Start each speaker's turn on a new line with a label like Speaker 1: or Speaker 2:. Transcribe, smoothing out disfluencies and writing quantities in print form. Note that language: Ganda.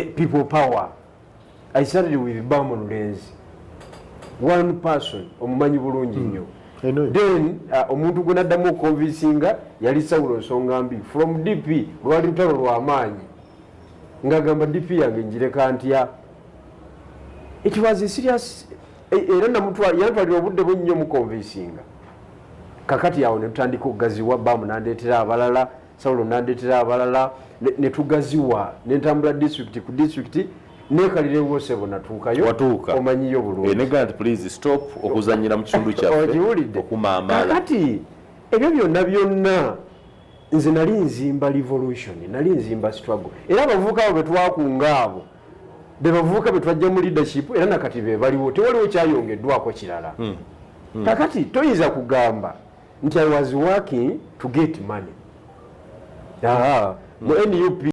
Speaker 1: people power. I started with Bamon Lenzi. One person, omumanyi bulungi nnyo. Then omuntu gwe naddamu okonvinsinga yali Saulo Nsongambi from DP lwali lutalo lw'amaanyi ng'agamba DP yange njireka ntya. It was a serious era yantwalira obudde bunnyo mu convinsinga. Kakati awo ne tutandika okugaziwa Bamu n'andeetera abalala, Saulo n'andeetera abalala, ne tugaziwa ne ntambula district ku district nekalire wose bonatuukayo omanyiyo bulungi.
Speaker 2: Negant please stop okuzanyira mu kitundu kyaffe okumamala.
Speaker 1: Kakati ebyo byonna nze nali nzimba revolution, nali nzimba struggle. Era abavubuka abo betwakunga abo be bavubuka betwajja mu leadership era nakati be baliwo tewaliwo kyayongeddwako kirala. Kakati toyinza kugamba nti I was working to get money. Mu NUP